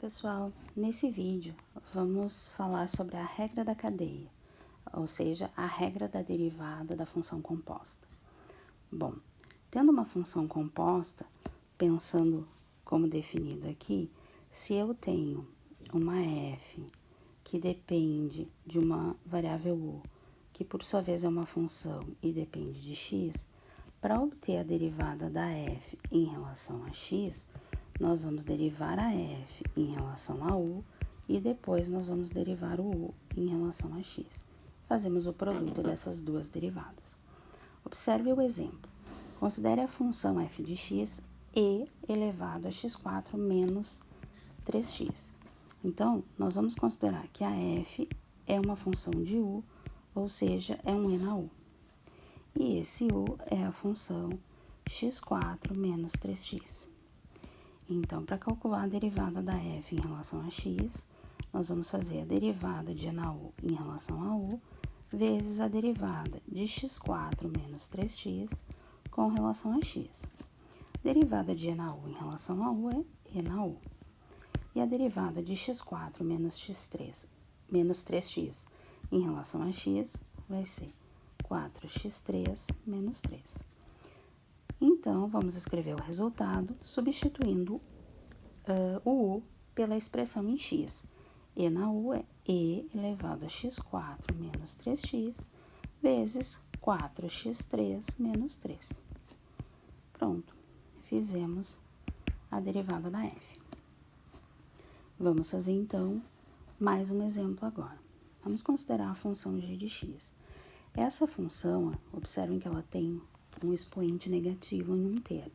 pessoal, nesse vídeo vamos falar sobre a regra da cadeia, ou seja, a regra da derivada da função composta. Bom, tendo uma função composta, pensando como definido aqui, se eu tenho uma f que depende de uma variável u, que por sua vez é uma função e depende de x, para obter a derivada da f em relação a x, nós vamos derivar a f em relação a u e depois nós vamos derivar o u em relação a x. Fazemos o produto dessas duas derivadas. Observe o exemplo. Considere a função f de x e elevado a x4 menos 3x. Então, nós vamos considerar que a f é uma função de u, ou seja, é um e na u. E esse u é a função x4 menos 3x. Então, para calcular a derivada da f em relação a x, nós vamos fazer a derivada de e na u em relação a u, vezes a derivada de x4 menos 3x com relação a x. Derivada de e na u em relação a u é e na u. E a derivada de x4 menos x3 menos 3x em relação a x vai ser 4x3 menos 3. Então, vamos escrever o resultado substituindo o u pela expressão em x. E na u é e elevado a x4 menos 3x vezes 4x3 menos 3. Pronto, fizemos a derivada da f. Vamos fazer, então, mais um exemplo agora. Vamos considerar a função g de x. Essa função, observem que ela tem um expoente negativo em um termo.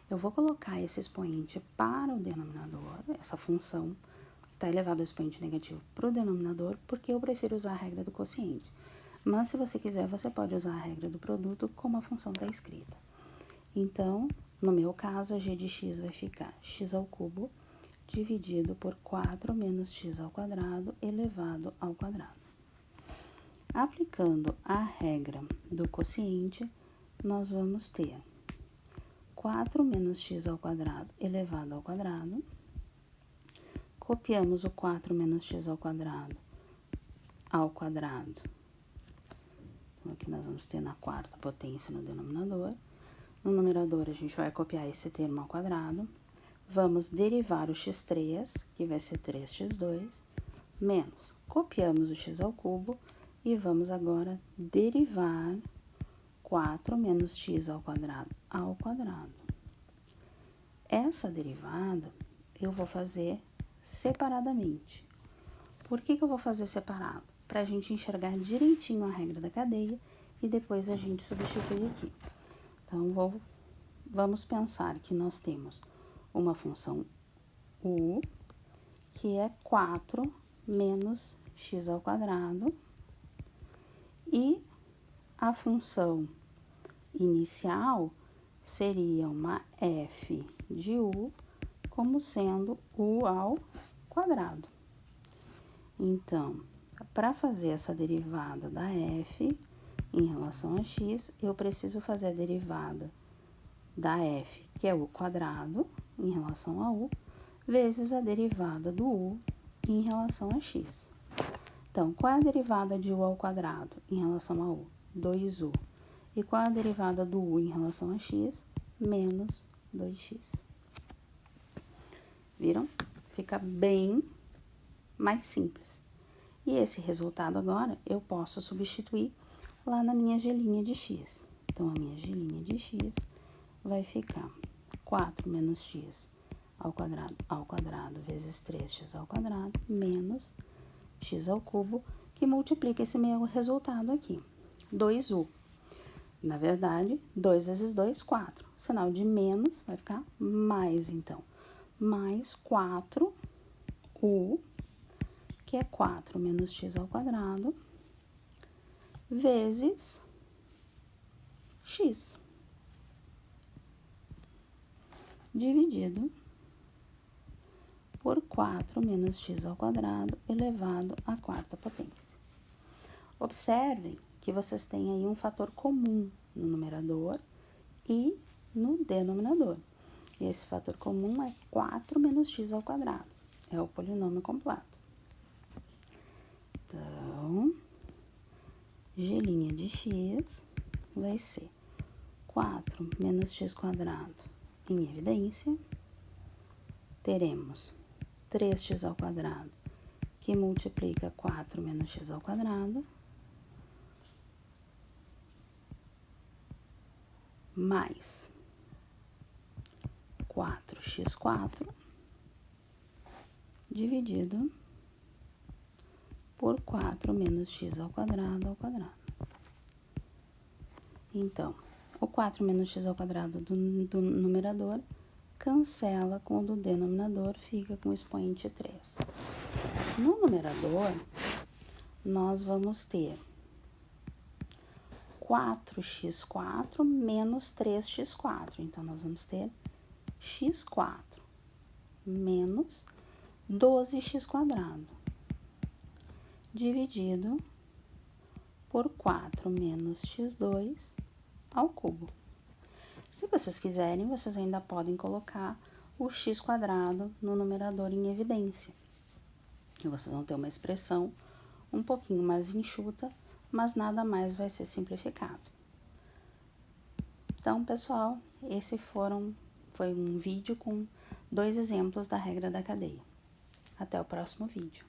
Eu vou colocar esse expoente para o denominador, essa função que está elevada ao expoente negativo para o denominador, porque eu prefiro usar a regra do quociente. Mas, se você quiser, você pode usar a regra do produto como a função está escrita. Então, no meu caso, a g de x vai ficar x ao cubo dividido por 4 menos x ao quadrado elevado ao quadrado. Aplicando a regra do quociente, nós vamos ter 4 menos x ao quadrado elevado ao quadrado. Copiamos o 4 menos x ao quadrado. Então, aqui nós vamos ter na quarta potência no denominador. No numerador, a gente vai copiar esse termo ao quadrado. Vamos derivar o x3, que vai ser 3x2, menos. Copiamos o x ao cubo e vamos agora derivar 4 menos x ao quadrado. Essa derivada eu vou fazer separadamente. Por que eu vou fazer separado? Para a gente enxergar direitinho a regra da cadeia e depois a gente substitui aqui. Então, vamos pensar que nós temos uma função u, que é 4 menos x ao quadrado, e a função inicial seria uma f de u como sendo u ao quadrado. Então, para fazer essa derivada da f em relação a x, eu preciso fazer a derivada da f, que é u quadrado, em relação a u, vezes a derivada do u em relação a x. Então, qual é a derivada de u ao quadrado em relação a u? 2u. E qual é a derivada do u em relação a x? Menos 2x. Viram? Fica bem mais simples. E esse resultado agora eu posso substituir lá na minha gelinha de x. Então, a minha gelinha de x vai ficar 4 menos x ao quadrado vezes 3x ao quadrado menos x ao cubo, que multiplica esse meu resultado aqui, 2u. Na verdade, 2 vezes 2, 4. O sinal de menos vai ficar mais, então. Mais 4u, que é 4 menos x ao quadrado, vezes x, dividido por 4 menos x ao quadrado elevado à quarta potência. Observem que vocês têm aí um fator comum no numerador e no denominador. E esse fator comum é 4 menos x ao quadrado. é o polinômio completo. Então, g' de x vai ser 4 menos x quadrado em evidência. Teremos 3x ao quadrado, que multiplica 4 menos x ao quadrado, mais 4x4 dividido por 4 menos x ao quadrado. Então, o 4 menos x ao quadrado do numerador cancela com o do denominador, fica com o expoente 3. No numerador, nós vamos ter 4x4 menos 3x4. Então, nós vamos ter x4 menos 12x², dividido por 4 menos x2 ao cubo. Se vocês quiserem, vocês ainda podem colocar o x² no numerador em evidência. E vocês vão ter uma expressão um pouquinho mais enxuta, mas nada mais vai ser simplificado. Então, pessoal, foi um vídeo com 2 exemplos da regra da cadeia. Até o próximo vídeo.